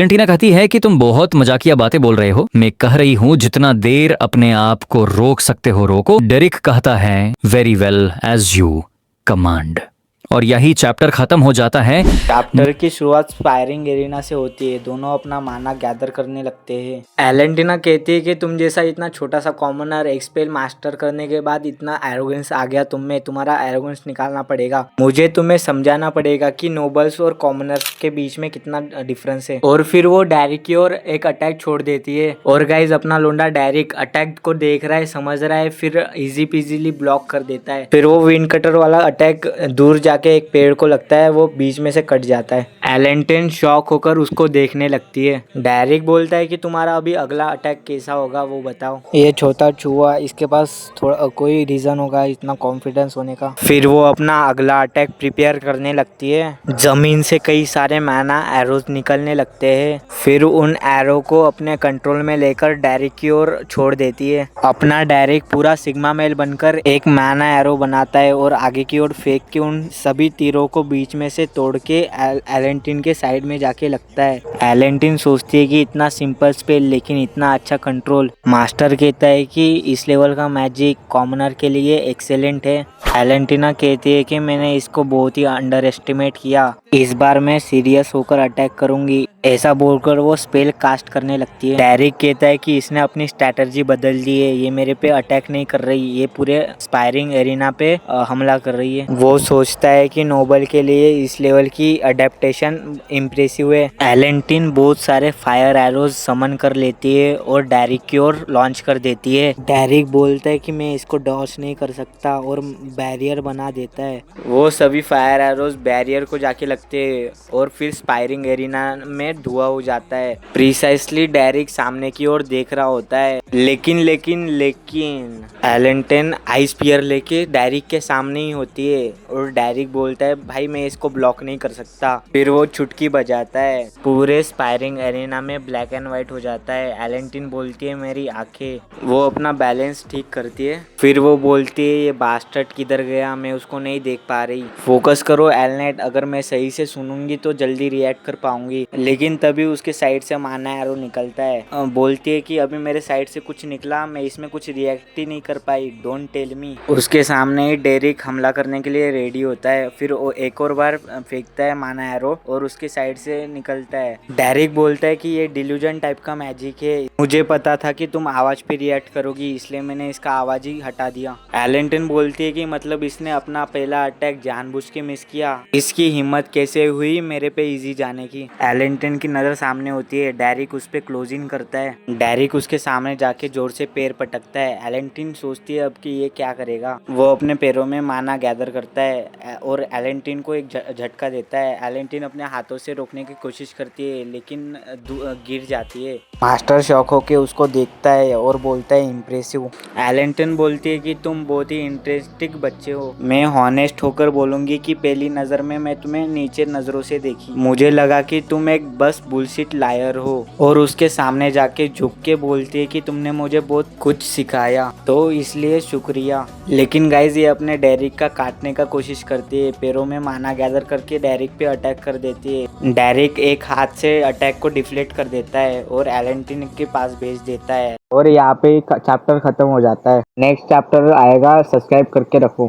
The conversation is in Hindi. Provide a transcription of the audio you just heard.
वैलेंटीना कहती है कि तुम बहुत मजाकिया बातें बोल रहे हो, मैं कह रही हूँ जितना देर अपने आप को रोक सकते हो रोको। डेरिक कहता है very well as you command, और यही चैप्टर खत्म हो जाता है। चैप्टर की शुरुआत फायरिंग एरिना से होती है। दोनों अपना माना गैदर करने लगते हैं। एलेंटिना कहती है कि तुम जैसा इतना छोटा सा कॉमनर एक्सपेल मास्टर करने के बाद इतना एरोगेंस आ गया तुम में, तुम्हारा एरोगेंस निकालना पड़ेगा। मुझे तुम्हें समझाना पड़ेगा कि नोबल्स और कॉमनर्स के बीच में कितना डिफरेंस है। और फिर वो डेरिक की ओर एक अटैक छोड़ देती है। और गाइज अपना लोंडा डेरिक अटैक को देख रहा है, समझ रहा है, फिर इजी पीजीली ब्लॉक कर देता है। फिर वो विंड कटर वाला अटैक दूर जाके एक पेड़ को लगता है, वो बीच में से कट जाता है। एलेंटिन शॉक होकर उसको देखने लगती है। डेरिक बोलता है कि तुम्हारा अभी अगला अटैक कैसा होगा वो बताओ। ये छोटा चूहा, इसके पास थोड़ा कोई रीजन होगा इतना कॉन्फिडेंस होने का। फिर वो अपना अगला अटैक प्रिपेयर करने लगती है। जमीन से कई सारे मैना एरोज निकलने लगते हैं। फिर उन एरो को अपने कंट्रोल में लेकर डेरिक की ओर छोड़ देती है। अपना डेरिक पूरा सिग्मा मेल बनकर एक मैना एरो बनाता है और आगे की ओर फेंक के उन सभी तीरों को बीच में से तोड़ के एलेंटिन के साइड में जाके लगता है। एलेंटिन सोचती है कि इतना सिंपल स्पेल लेकिन इतना अच्छा कंट्रोल। मास्टर कहता है कि इस लेवल का मैजिक कॉमनर के लिए एक्सेलेंट है। एलेंटिना कहती है कि मैंने इसको बहुत ही अंडर एस्टिमेट किया, इस बार मैं सीरियस होकर अटैक करूंगी। ऐसा बोलकर वो स्पेल कास्ट करने लगती है। डेरिक कहता है कि इसने अपनी स्ट्रैटेजी बदल दी है, ये मेरे पे अटैक नहीं कर रही, ये पूरे स्पायरिंग एरिना पे हमला कर रही है। वो सोचता है कि नोबल के लिए इस लेवल की अडेप्टेशन इम्प्रेसिव है। एलेंटिन बहुत सारे फायर एरोज समन कर लेती है और डेरिक की ओर लॉन्च कर देती है। डेरिक बोलता है कि मैं इसको डॉच नहीं कर सकता और बैरियर बना देता है। वो सभी फायर एरोज बैरियर को जाके लगते हैं और फिर स्पायरिंग एरिना में धुआं हो जाता है। प्रिसाइसली डेरिक सामने की ओर देख रहा होता है, लेकिन एलेंटिन आइस पियर लेके डेरिक के सामने ही होती है और डेरिक बोलता है भाई मैं इसको ब्लॉक नहीं कर सकता। फिर वो चुटकी बजाता है, पूरे स्पायरिंग एरिना में ब्लैक एंड व्हाइट हो जाता है। एलेंटिन बोलती है मेरी आंखें। वो अपना बैलेंस ठीक करती है। फिर वो बोलती है ये बास्टर्ड किधर गया, मैं उसको नहीं देख पा रही। फोकस करो एलनेट, अगर मैं सही से सुनूंगी तो जल्दी रिएक्ट कर पाऊंगी। लेकिन तभी उसके साइड से माना एरो निकलता है। बोलती है कि अभी मेरे साइड से कुछ निकला, मैं इसमें कुछ रिएक्ट ही नहीं कर पाई, डोंट टेल मी। उसके सामने ही डेरिक हमला करने के लिए रेडी होता है। फिर वो एक और बार फेंकता है माना एरो और उसके साइड से निकलता है। डेरिक बोलता है कि ये डिल्यूजन टाइप का मैजिक है, मुझे पता था कि तुम आवाज पे रिएक्ट करोगी, इसलिए मैंने इसका आवाज ही हटा दिया। एलेंटिन बोलती है कि मतलब इसने अपना पहला अटैक जानबूझ के मिस किया, इसकी हिम्मत कैसे हुई मेरे पे इजी जाने की। एलेंटिन की नजर सामने होती है। डेरिक उस पे क्लोज इन करता है। डेरिक उसके सामने जाके जोर से पैर पटकता है। एलेंटिन सोचती है अब कि ये क्या करेगा। वो अपने पैरों में माना गैदर करता है और एलेंटिन को एक झटका देता है। एलेंटिन अपने हाथों से रोकने की कोशिश करती है लेकिन गिर जाती है। मास्टर शॉक होके उसको देखता है और बोलता है इम्प्रेसिव। एलेंटिन बोलती है कि तुम बहुत ही इंटरेस्टिंग बच्चे हो। मैं हॉनेस्ट होकर बोलूंगी कि पहली नजर में मैं तुम्हें नीचे नजरों से देखी, मुझे लगा कि तुम एक बस बुलशिट लायर हो। और उसके सामने जाके झुक के बोलती है कि तुमने मुझे बहुत कुछ सिखाया, तो इसलिए शुक्रिया। लेकिन गाइज ये अपने डेरिक का काटने का कोशिश करती है, पैरों में माना गैदर करके डेरिक पे अटैक कर देती है। डेरिक एक हाथ से अटैक को डिफ्लेक्ट कर देता है और एलेंटिन के पास भेज देता है और यहाँ पे चैप्टर खत्म हो जाता है। नेक्स्ट चैप्टर आएगा, सब्सक्राइब करके रखो।